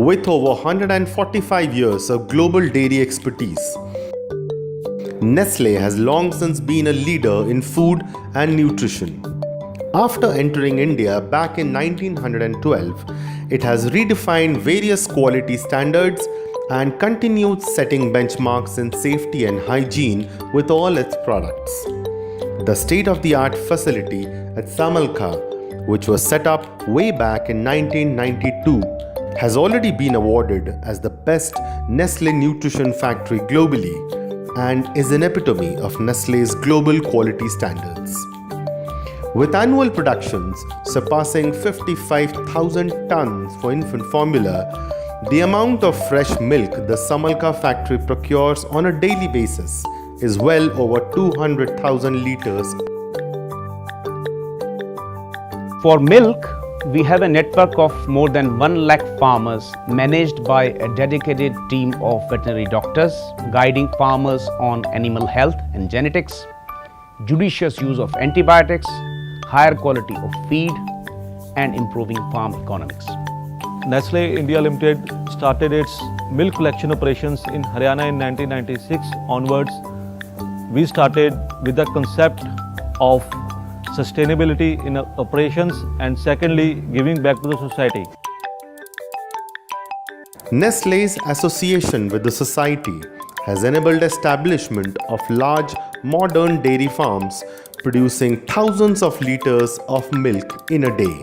with over 145 years of global dairy expertise. Nestlé has long since been a leader in food and nutrition. After entering India back in 1912, it has redefined various quality standards and continued setting benchmarks in safety and hygiene with all its products. The state-of-the-art facility at Samalkha, which was set up way back in 1992, has already been awarded as the best Nestlé nutrition factory globally and is an epitome of Nestlé's global quality standards. With annual productions surpassing 55,000 tons for infant formula, the amount of fresh milk the Samalkha factory procures on a daily basis is well over 200,000 liters. For milk, we have a network of more than 1 lakh farmers managed by a dedicated team of veterinary doctors guiding farmers on animal health and genetics, judicious use of antibiotics, higher quality of feed, and improving farm economics. Nestlé India Limited started its milk collection operations in Haryana in 1996 onwards. We started with the concept of sustainability in operations and secondly giving back to the society. Nestlé's association with the society has enabled establishment of large modern dairy farms producing thousands of liters of milk in a day.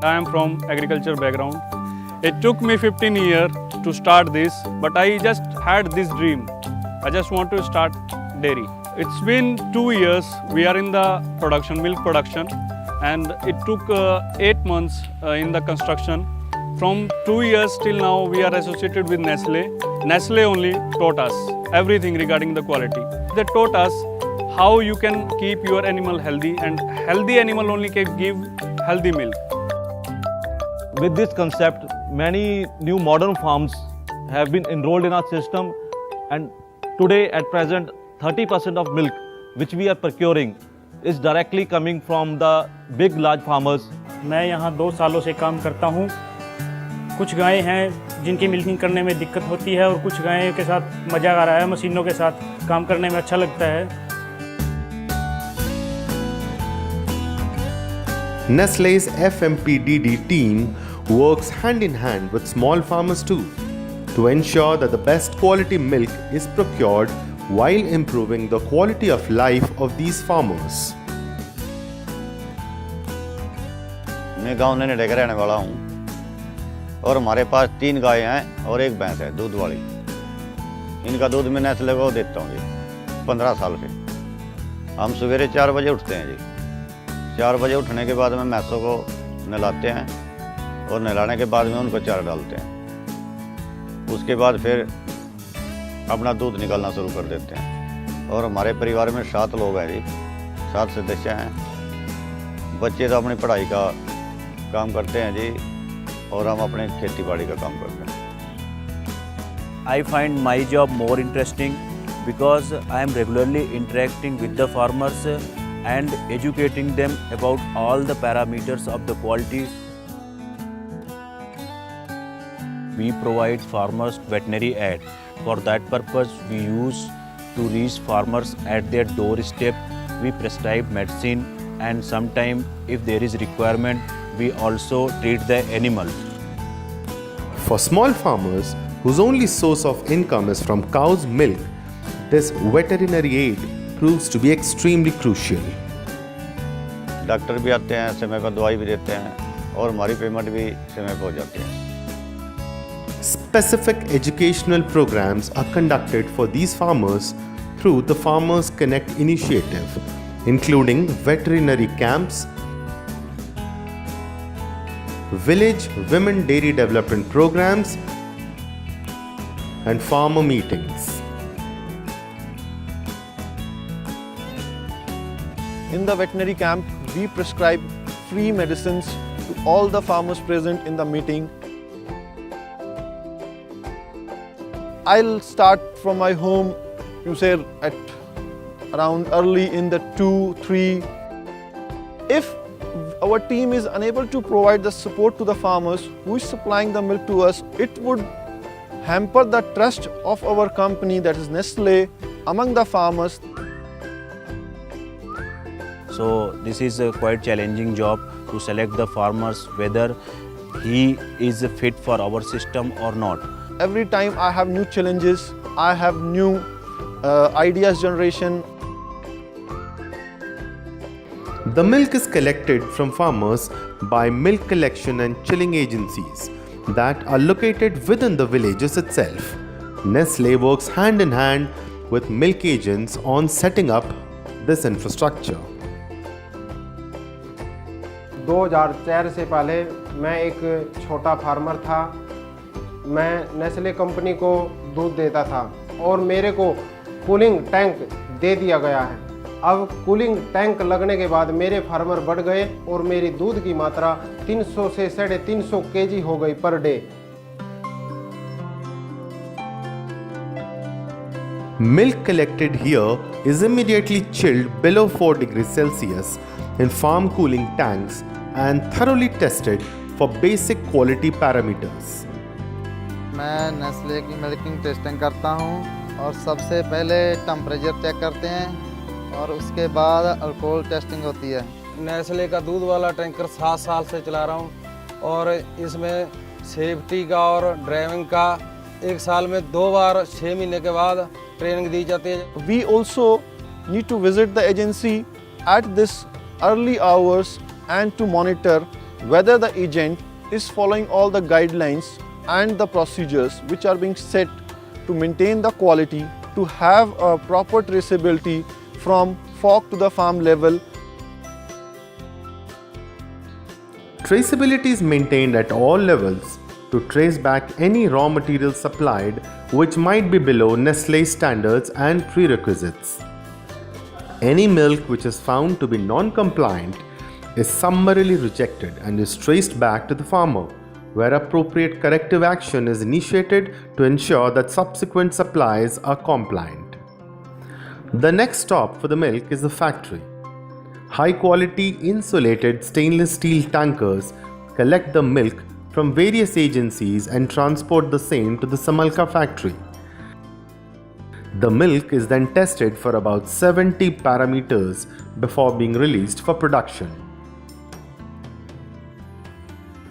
I am from agriculture background. It took me 15 years to start this, but I just had this dream. I just want to start dairy. It's been 2 years. We are in the production, milk production, and it took 8 months in the construction. From 2 years till now, we are associated with Nestlé. Nestlé only taught us everything regarding the quality. They taught us how you can keep your animal healthy, and healthy animal only can give healthy milk. With this concept, many new modern farms have been enrolled in our system, and today at present 30% of milk which we are procuring is directly coming from the big large farmers. मैं यहाँ 2 सालों से काम करता हूँ। कुछ गायें हैं जिनकी मिल्किंग करने में दिक्कत होती है और कुछ गायों के साथ मज़ा आ रहा है, मशीनों के साथ काम करने में अच्छा लगता है। Nestlé's FMPDD team works hand in hand with small farmers too to ensure that the best quality milk is procured while improving the quality of life of these farmers. मैं गांव ननेड़े का रहने वाला हूं और हमारे पास 3 गायें हैं और 1 भैंस है दूध वाली। इनका दूध मैं नेस्ले को देता हूं जी 15 साल से। हम सवेरे 4 बजे उठते हैं जी। 4 बजे उठने के बाद में भैंसों को नहलाते हैं और नहलाने के बाद में उनको चारा डालते हैं। उसके बाद फिर अपना दूध निकालना शुरू कर देते हैं। और हमारे परिवार में 7 लोग हैं जी, 7 सदस्य हैं। बच्चे तो अपनी पढ़ाई का काम करते हैं जी और हम अपने खेती बाड़ी का काम करते हैं। I find my job more interesting because I am regularly interacting with the farmers and educating them about all the parameters of the quality. We provide farmers veterinary aid. For that purpose, we use to reach farmers at their doorstep. We prescribe medicine and sometimes if there is requirement, we also treat the animal. For small farmers whose only source of income is from cow's milk, this veterinary aid proves to be extremely crucial. Doctor भी आते हैं, समय पर दवाई भी देते हैं और हमारी पेमेंट भी समय पर हो जाती है। Specific educational programs are conducted for these farmers through the Farmers Connect initiative, including veterinary camps, village women dairy development programs, and farmer meetings. In the veterinary camp, we prescribe free medicines to all the farmers present in the meeting. I'll start from my home, you say at around early in the 2-3. If our team is unable to provide the support to the farmers who is supplying the milk to us, it would hamper the trust of our company, that is Nestle, among the farmers. So this is a quite challenging job to select the farmers whether he is fit for our system or not. Every time I have new challenges, I have new ideas generation. The milk is collected from farmers by milk collection and chilling agencies that are located within the villages itself. Nestle works hand in hand with milk agents on setting up this infrastructure. 2004 से पहले मैं एक छोटा farmer था। मैं Nestle company को दूध देता था और मेरे को कूलिंग टैंक दे दिया गया है। अब कूलिंग टैंक लगने के बाद मेरे फार्मर बढ़ गए और मेरी दूध की मात्रा 300 से 350 kg हो गई per day. Milk collected here is immediately chilled below 4 degrees Celsius in farm cooling tanks and thoroughly tested for basic quality parameters. मैं नेस्ले की मिल्किंग टेस्टिंग करता हूं और सबसे पहले टेम्परेचर चेक करते हैं और उसके बाद अल्कोहल टेस्टिंग होती है। नेस्ले का दूध वाला टैंकर 7 साल से चला रहा हूं और इसमें सेफ्टी का और ड्राइविंग का 1 साल में 2 बार 6 महीने के बाद ट्रेनिंग दी जाती है। We also need to visit the agency at this early hours and to monitor whether the agent is following all the guidelines and the procedures which are being set to maintain the quality, to have a proper traceability from fork to the farm level. Traceability is maintained at all levels to trace back any raw material supplied which might be below Nestle standards and prerequisites. Any milk which is found to be non-compliant is summarily rejected and is traced back to the farmer, where appropriate corrective action is initiated to ensure that subsequent supplies are compliant. The next stop for the milk is the factory. High-quality insulated stainless steel tankers collect the milk from various agencies and transport the same to the Samalkha factory. The milk is then tested for about 70 parameters before being released for production.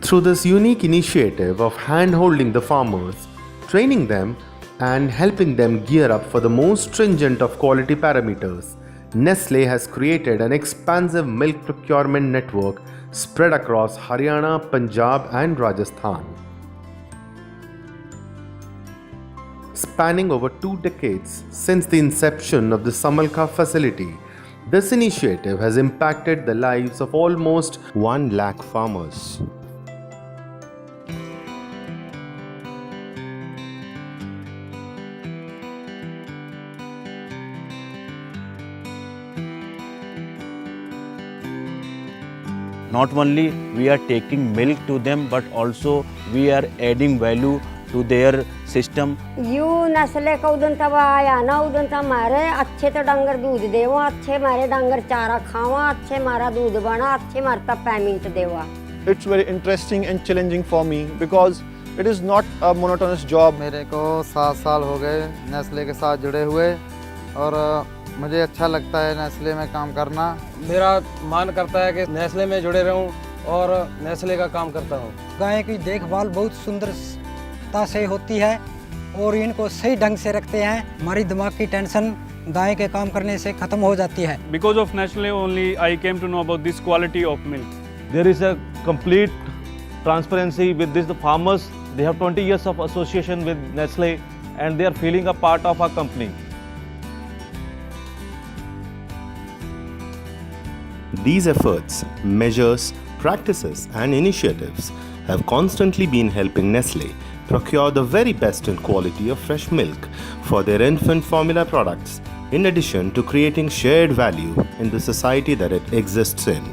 Through this unique initiative of hand-holding the farmers, training them and helping them gear up for the most stringent of quality parameters, Nestle has created an expansive milk procurement network spread across Haryana, Punjab and Rajasthan. Spanning over 2 decades since the inception of the Samalkha facility, this initiative has impacted the lives of almost 1 lakh farmers. Not only we are taking milk to them, but also we are adding value to their system. You नस्ले का उदन तब आया ना उदन तब मारे अच्छे तो डंगर दूध देवा, अच्छे मारे डंगर चारा खावा, अच्छे मारा दूध बना, अच्छे मारता पेमेंट देवा. It's very interesting and challenging for me because it is not a monotonous job. मेरे को 7 साल हो गए नेस्ले के साथ जुड़े हुए और मुझे अच्छा लगता है नेस्ले में काम करना. मेरा मन करता है कि नेस्ले में जुड़े रहूं और नेस्ले का काम करता हूं. गाय की देखभाल बहुत सुंदरता से होती है और इनको सही ढंग से रखते हैं. हमारी दिमाग की टेंशन गाय के काम करने से खत्म हो जाती है. Because of Nestle only I came to know about this quality of milk. There is a complete transparency with this. The farmers, they have 20 years of association with Nestle and they are feeling a part of our company. These efforts, measures, practices and initiatives have constantly been helping Nestle procure the very best in quality of fresh milk for their infant formula products, in addition to creating shared value in the society that it exists in.